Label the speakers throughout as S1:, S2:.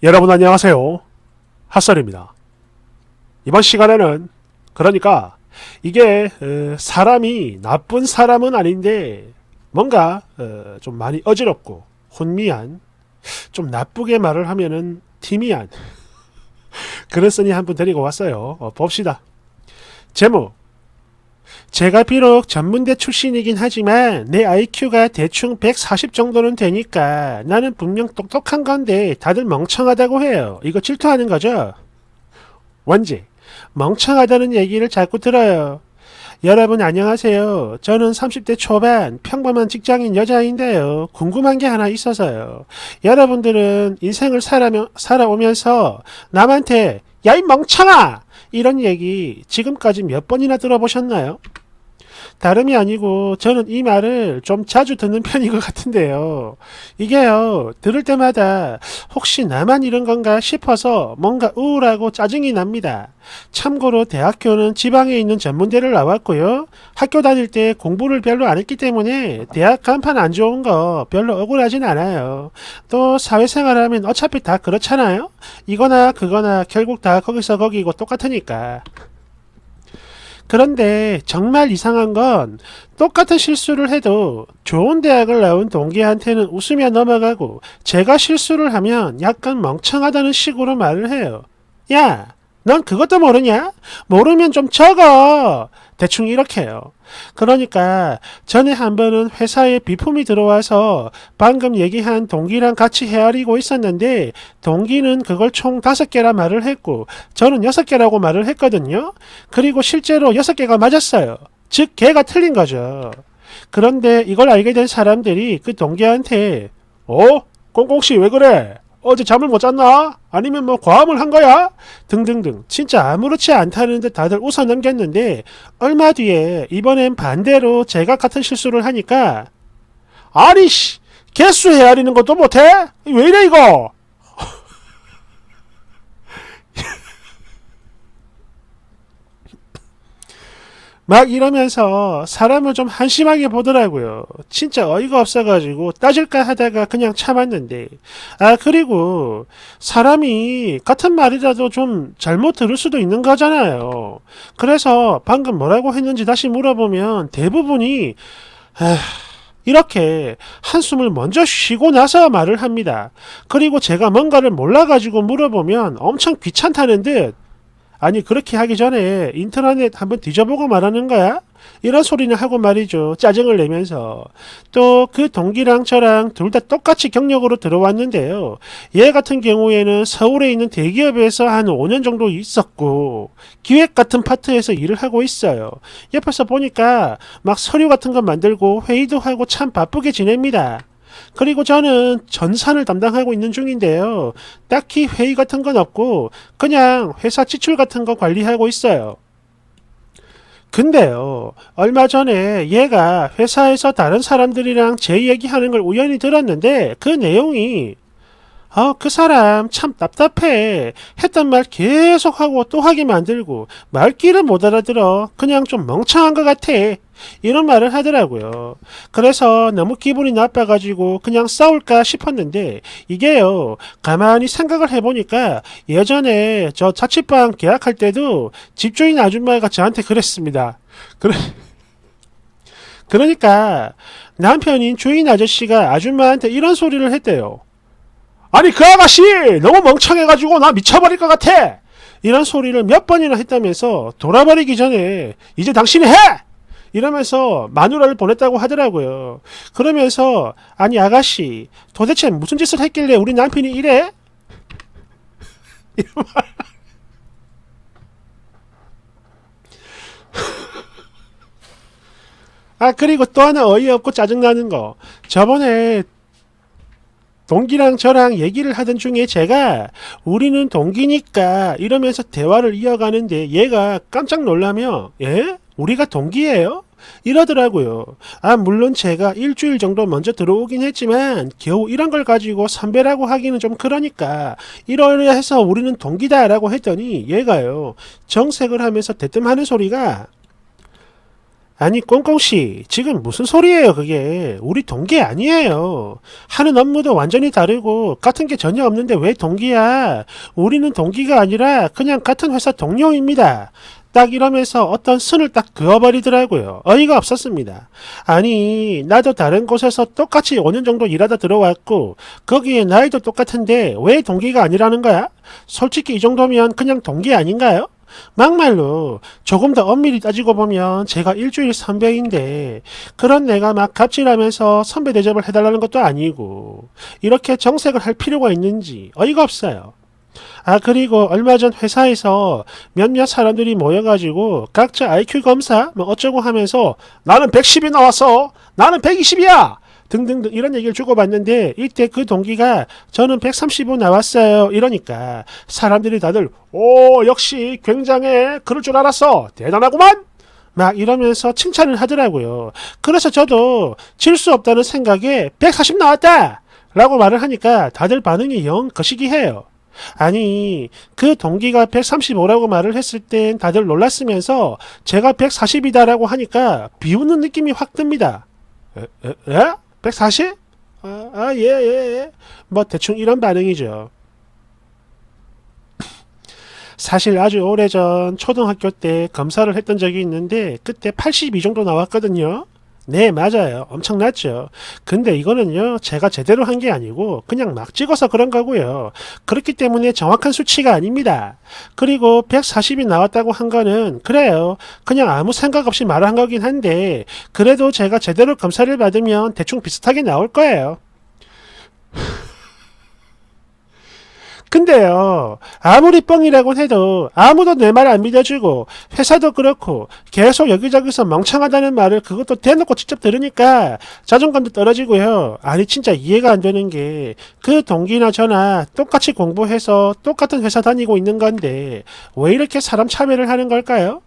S1: 여러분 안녕하세요. 핫설입니다. 이번 시간에는 그러니까 이게 사람이 나쁜 사람은 아닌데 뭔가 좀 많이 어지럽고 혼미한, 좀 나쁘게 말을 하면은 티미한 그랬으니 한 분 데리고 왔어요. 봅시다. 제목: 제가 비록 전문대 출신이긴 하지만 내 IQ가 대충 140 정도는 되니까 나는 분명 똑똑한 건데 다들 멍청하다고 해요. 이거 질투하는 거죠? 원제: 멍청하다는 얘기를 자꾸 들어요. 여러분 안녕하세요. 저는 30대 초반 평범한 직장인 여자인데요. 궁금한 게 하나 있어서요. 여러분들은 인생을 살아오면서 남한테 야 이 멍청아! 이런 얘기 지금까지 몇 번이나 들어보셨나요? 다름이 아니고 저는 이 말을 좀 자주 듣는 편인 것 같은데요. 이게요, 들을 때마다 혹시 나만 이런 건가 싶어서 뭔가 우울하고 짜증이 납니다. 참고로 대학교는 지방에 있는 전문대를 나왔고요. 학교 다닐 때 공부를 별로 안 했기 때문에 대학 간판 안 좋은 거 별로 억울하진 않아요. 또 사회생활하면 어차피 다 그렇잖아요. 이거나 그거나 결국 다 거기서 거기고 똑같으니까. 그런데 정말 이상한 건 똑같은 실수를 해도 좋은 대학을 나온 동기한테는 웃으며 넘어가고 제가 실수를 하면 약간 멍청하다는 식으로 말을 해요. 야, 넌 그것도 모르냐? 모르면 좀 적어. 대충 이렇게요. 그러니까 전에 한 번은 회사에 비품이 들어와서 방금 얘기한 동기랑 같이 헤아리고 있었는데 동기는 그걸 총 5개라 말을 했고 저는 6개라고 말을 했거든요. 그리고 실제로 6개가 맞았어요. 즉 걔가 틀린 거죠. 그런데 이걸 알게 된 사람들이 그 동기한테 꽁꽁씨 왜 그래? 어제 잠을 못 잤나? 아니면 뭐 과음을 한 거야? 등등등 진짜 아무렇지 않다는 듯 다들 웃어 넘겼는데 얼마 뒤에 이번엔 반대로 제가 같은 실수를 하니까 아니 씨 개수 헤아리는 것도 못해? 왜 이래 이거? 막 이러면서 사람을 좀 한심하게 보더라고요. 진짜 어이가 없어가지고 따질까 하다가 그냥 참았는데. 그리고 사람이 같은 말이라도 좀 잘못 들을 수도 있는 거잖아요. 그래서 방금 뭐라고 했는지 다시 물어보면 대부분이 이렇게 한숨을 먼저 쉬고 나서 말을 합니다. 그리고 제가 뭔가를 몰라가지고 물어보면 엄청 귀찮다는 듯 아니 그렇게 하기 전에 인터넷 한번 뒤져보고 말하는 거야? 이런 소리는 하고 말이죠. 짜증을 내면서. 또 그 동기랑 저랑 둘 다 똑같이 경력으로 들어왔는데요. 얘 같은 경우에는 서울에 있는 대기업에서 한 5년 정도 있었고 기획 같은 파트에서 일을 하고 있어요. 옆에서 보니까 막 서류 같은 거 만들고 회의도 하고 참 바쁘게 지냅니다. 그리고 저는 전산을 담당하고 있는 중인데요. 딱히 회의 같은 건 없고 그냥 회사 지출 같은 거 관리하고 있어요. 근데요, 얼마 전에 얘가 회사에서 다른 사람들이랑 제 얘기하는 걸 우연히 들었는데 그 내용이 그 사람 참 답답해. 했던 말 계속 하고 또 하게 만들고 말귀를 못 알아들어. 그냥 좀 멍청한 것 같아. 이런 말을 하더라고요. 그래서 너무 기분이 나빠가지고 그냥 싸울까 싶었는데 이게요. 가만히 생각을 해보니까 예전에 저 자취방 계약할 때도 집주인 아줌마가 저한테 그랬습니다. 그러니까 남편인 주인 아저씨가 아줌마한테 이런 소리를 했대요. 아니 그 아가씨 너무 멍청해가지고 나 미쳐버릴 것 같아. 이런 소리를 몇 번이나 했다면서 돌아버리기 전에 이제 당신이 해! 이러면서 마누라를 보냈다고 하더라고요. 그러면서 아니 아가씨 도대체 무슨 짓을 했길래 우리 남편이 이래? 그리고 또 하나 어이없고 짜증나는 거. 저번에 동기랑 저랑 얘기를 하던 중에 제가 우리는 동기니까 이러면서 대화를 이어가는데 얘가 깜짝 놀라며 우리가 동기예요? 이러더라고요. 물론 제가 일주일 정도 먼저 들어오긴 했지만 겨우 이런 걸 가지고 선배라고 하기는 좀 그러니까 이러려 해서 우리는 동기다라고 했더니 얘가요. 정색을 하면서 대뜸하는 소리가 아니 꽁꽁씨 지금 무슨 소리예요 그게. 우리 동기 아니에요. 하는 업무도 완전히 다르고 같은 게 전혀 없는데 왜 동기야. 우리는 동기가 아니라 그냥 같은 회사 동료입니다. 딱 이러면서 어떤 선을 딱 그어버리더라고요. 어이가 없었습니다. 아니 나도 다른 곳에서 똑같이 5년 정도 일하다 들어왔고 거기에 나이도 똑같은데 왜 동기가 아니라는 거야? 솔직히 이 정도면 그냥 동기 아닌가요? 막말로 조금 더 엄밀히 따지고 보면 제가 일주일 선배인데 그런 내가 막 갑질하면서 선배 대접을 해달라는 것도 아니고 이렇게 정색을 할 필요가 있는지 어이가 없어요. 아 그리고 얼마 전 회사에서 몇몇 사람들이 모여가지고 각자 IQ 검사 뭐 어쩌고 하면서 나는 110이 나왔어 나는 120이야 등등등 이런 얘기를 주고받는데 이때 그 동기가 저는 135 나왔어요 이러니까 사람들이 다들 오 역시 굉장해 그럴 줄 알았어 대단하구만 막 이러면서 칭찬을 하더라고요. 그래서 저도 질 수 없다는 생각에 140 나왔다 라고 말을 하니까 다들 반응이 영 거시기해요. 아니 그 동기가 135라고 말을 했을 땐 다들 놀랐으면서 제가 140이다라고 하니까 비웃는 느낌이 확 듭니다. 에? 140? 예. 뭐 대충 이런 반응이죠. 사실 아주 오래전 초등학교 때 검사를 했던 적이 있는데 그때 82 정도 나왔거든요. 네, 맞아요. 엄청났죠. 근데 이거는요, 제가 제대로 한 게 아니고 그냥 막 찍어서 그런 거고요. 그렇기 때문에 정확한 수치가 아닙니다. 그리고 140이 나왔다고 한 거는 그래요. 그냥 아무 생각 없이 말한 거긴 한데 그래도 제가 제대로 검사를 받으면 대충 비슷하게 나올 거예요. 근데요, 아무리 뻥이라고 해도 아무도 내 말 안 믿어주고 회사도 그렇고 계속 여기저기서 멍청하다는 말을 그것도 대놓고 직접 들으니까 자존감도 떨어지고요. 아니 진짜 이해가 안 되는 게 그 동기나 저나 똑같이 공부해서 똑같은 회사 다니고 있는 건데 왜 이렇게 사람 차별을 하는 걸까요?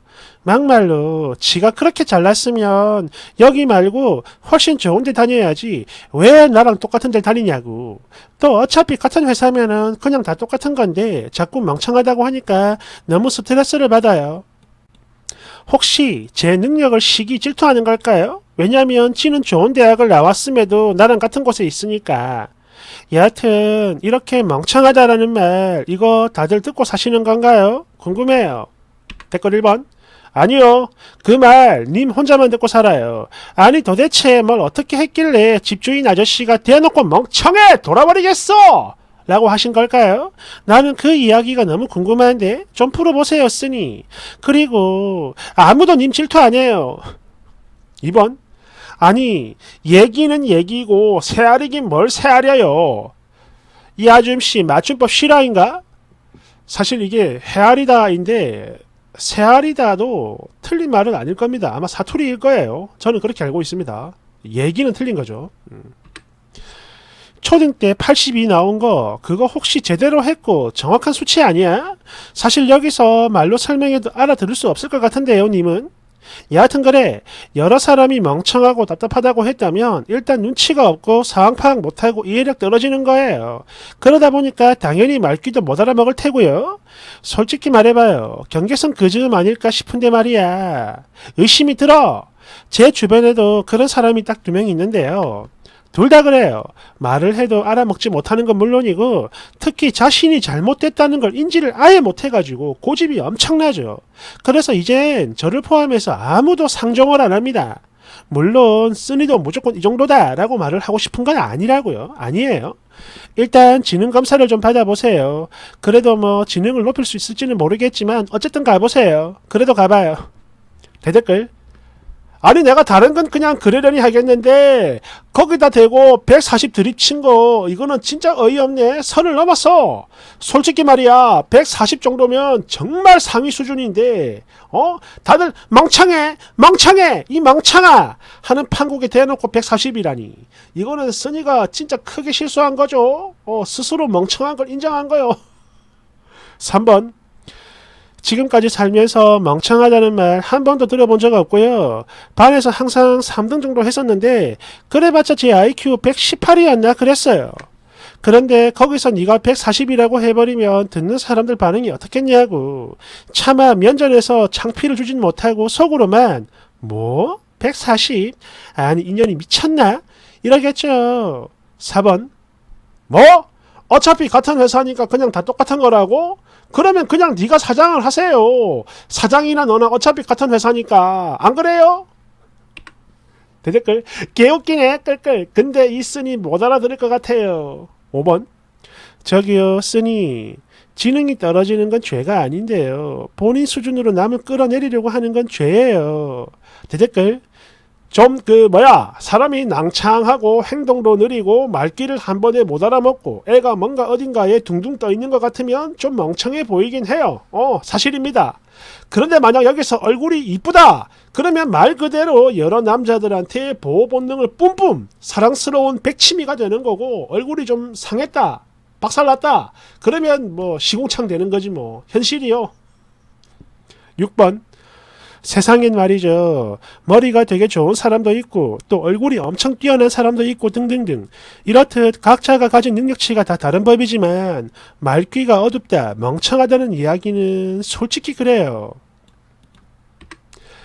S1: 막말로 지가 그렇게 잘났으면 여기 말고 훨씬 좋은 데 다녀야지 왜 나랑 똑같은 데 다니냐고. 또 어차피 같은 회사면은 그냥 다 똑같은 건데 자꾸 멍청하다고 하니까 너무 스트레스를 받아요. 혹시 제 능력을 시기 질투하는 걸까요? 왜냐면 지는 좋은 대학을 나왔음에도 나랑 같은 곳에 있으니까. 여하튼 이렇게 멍청하다라는 말 이거 다들 듣고 사시는 건가요? 궁금해요. 댓글 1번. 아니요. 그 말 님 혼자만 듣고 살아요. 아니 도대체 뭘 어떻게 했길래 집주인 아저씨가 대놓고 멍청해 돌아버리겠어 라고 하신 걸까요? 나는 그 이야기가 너무 궁금한데 좀 풀어보세요 쓰니. 그리고 아무도 님 질투 안 해요. 2번. 아니 얘기는 얘기고 새알이긴 뭘 새알이요. 이 아줌씨 맞춤법 실화인가? 사실 이게 헤아리다인데 새알이다도 틀린 말은 아닐 겁니다. 아마 사투리일 거예요. 저는 그렇게 알고 있습니다. 얘기는 틀린 거죠. 초등 때 82 나온 거 그거 혹시 제대로 했고 정확한 수치 아니야? 사실 여기서 말로 설명해도 알아들을 수 없을 것 같은데요 님은? 여하튼 그래 여러 사람이 멍청하고 답답하다고 했다면 일단 눈치가 없고 상황 파악 못하고 이해력 떨어지는 거예요. 그러다 보니까 당연히 말귀도 못 알아먹을 테고요. 솔직히 말해봐요. 경계선 그 즈음 아닐까 싶은데 말이야. 의심이 들어. 제 주변에도 그런 사람이 딱 2명 있는데요. 둘 다 그래요. 말을 해도 알아먹지 못하는 건 물론이고 특히 자신이 잘못됐다는 걸 인지를 아예 못해가지고 고집이 엄청나죠. 그래서 이젠 저를 포함해서 아무도 상종을 안 합니다. 물론 쓰니도 무조건 이 정도다 라고 말을 하고 싶은 건 아니라고요. 아니에요. 일단 지능검사를 좀 받아보세요. 그래도 뭐 지능을 높일 수 있을지는 모르겠지만 어쨌든 가보세요. 그래도 가봐요. 대댓글. 아니 내가 다른 건 그냥 그러려니 하겠는데 거기다 대고 140 드립친 거 이거는 진짜 어이없네. 선을 넘었어. 솔직히 말이야 140 정도면 정말 상위 수준인데 다들 멍청해 이 멍청아 하는 판국에 대놓고 140이라니 이거는 써니가 진짜 크게 실수한 거죠. 스스로 멍청한 걸 인정한 거요. 3번. 지금까지 살면서 멍청하다는 말 한 번도 들어본 적 없고요. 반에서 항상 3등 정도 했었는데 그래봤자 제 IQ 118이었나 그랬어요. 그런데 거기서 네가 140이라고 해버리면 듣는 사람들 반응이 어떻겠냐고. 차마 면전에서 창피를 주진 못하고 속으로만 뭐? 140? 아니 인연이 미쳤나? 이러겠죠. 4번. 뭐? 어차피 같은 회사니까 그냥 다 똑같은 거라고? 그러면 그냥 네가 사장을 하세요. 사장이나 너나 어차피 같은 회사니까. 안 그래요? 대댓글. 개웃기네. 끌끌. 근데 이 쓰니 못 알아들을 것 같아요. 5번. 저기요 쓰니 지능이 떨어지는 건 죄가 아닌데요. 본인 수준으로 남을 끌어내리려고 하는 건 죄예요. 대댓글. 좀 사람이 낭창하고 행동도 느리고 말귀를 한 번에 못 알아먹고 애가 뭔가 어딘가에 둥둥 떠 있는 것 같으면 좀 멍청해 보이긴 해요. 사실입니다. 그런데 만약 여기서 얼굴이 이쁘다 그러면 말 그대로 여러 남자들한테 보호 본능을 뿜뿜 사랑스러운 백치미가 되는 거고, 얼굴이 좀 상했다 박살났다 그러면 뭐 시궁창 되는 거지 뭐. 현실이요. 6번. 세상엔 말이죠. 머리가 되게 좋은 사람도 있고 또 얼굴이 엄청 뛰어난 사람도 있고 등등등. 이렇듯 각자가 가진 능력치가 다 다른 법이지만 말귀가 어둡다 멍청하다는 이야기는 솔직히 그래요.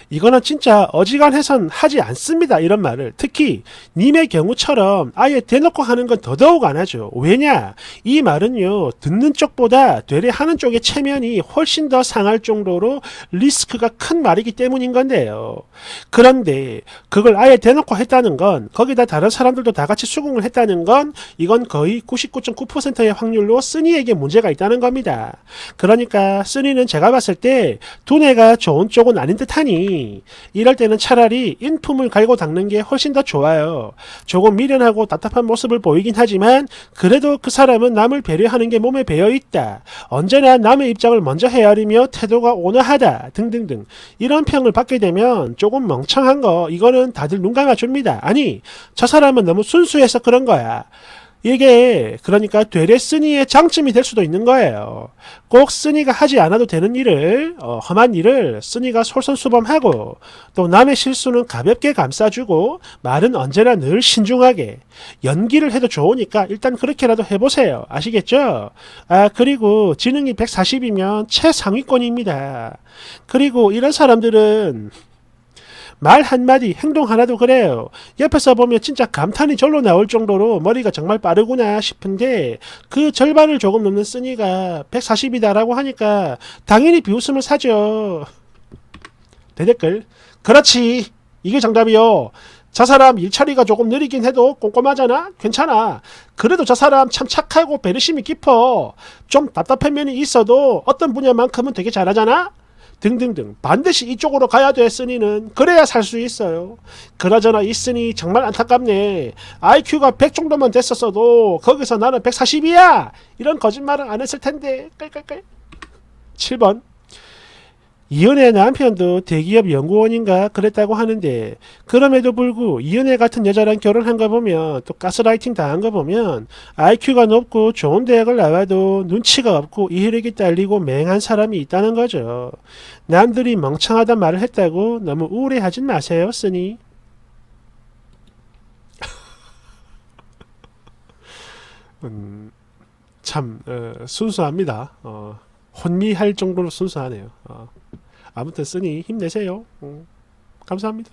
S1: 이거는 진짜 어지간해선 하지 않습니다. 이런 말을. 특히 님의 경우처럼 아예 대놓고 하는 건 더더욱 안 하죠. 왜냐? 이 말은요. 듣는 쪽보다 되레 하는 쪽의 체면이 훨씬 더 상할 정도로 리스크가 큰 말이기 때문인 건데요. 그런데 그걸 아예 대놓고 했다는 건, 거기다 다른 사람들도 다 같이 수긍을 했다는 건, 이건 거의 99.9%의 확률로 쓰니에게 문제가 있다는 겁니다. 그러니까 쓰니는 제가 봤을 때 두뇌가 좋은 쪽은 아닌 듯하니 이럴 때는 차라리 인품을 갈고 닦는 게 훨씬 더 좋아요. 조금 미련하고 답답한 모습을 보이긴 하지만 그래도 그 사람은 남을 배려하는 게 몸에 배어있다. 언제나 남의 입장을 먼저 헤아리며 태도가 온화하다 등등등. 이런 평을 받게 되면 조금 멍청한 거, 이거는 다들 눈 감아줍니다. 아니 저 사람은 너무 순수해서 그런 거야. 이게 그러니까 되레 쓰니의 장점이 될 수도 있는 거예요. 꼭 쓰니가 하지 않아도 되는 일을, 험한 일을 쓰니가 솔선수범하고, 또 남의 실수는 가볍게 감싸주고, 말은 언제나 늘 신중하게, 연기를 해도 좋으니까 일단 그렇게라도 해보세요. 아시겠죠? 그리고 지능이 140이면 최상위권입니다. 그리고 이런 사람들은 말 한마디 행동 하나도 그래요. 옆에서 보면 진짜 감탄이 절로 나올 정도로 머리가 정말 빠르구나 싶은데, 그 절반을 조금 넘는 쓰니가 140이다 라고 하니까 당연히 비웃음을 사죠. 대댓글. 그렇지, 이게 정답이요. 저 사람 일처리가 조금 느리긴 해도 꼼꼼하잖아? 괜찮아. 그래도 저 사람 참 착하고 배려심이 깊어. 좀 답답한 면이 있어도 어떤 분야만큼은 되게 잘하잖아? 등등등. 반드시 이쪽으로 가야 돼. 쓰니는 그래야 살 수 있어요. 그나저나 이 쓰니 정말 안타깝네. IQ가 100 정도만 됐었어도 거기서 나는 140이야 이런 거짓말은 안 했을 텐데. 끌끌끌. 7번. 이은혜 남편도 대기업 연구원인가 그랬다고 하는데, 그럼에도 불구 이은혜 같은 여자랑 결혼한 거 보면, 또 가스라이팅 당한 거 보면 IQ가 높고 좋은 대학을 나와도 눈치가 없고 이해력이 딸리고 맹한 사람이 있다는 거죠. 남들이 멍청하단 말을 했다고 너무 우울해하진 마세요. 쓰니. 참 순수합니다. 혼미할 정도로 순수하네요. 아무튼 쓰니 힘내세요. 감사합니다.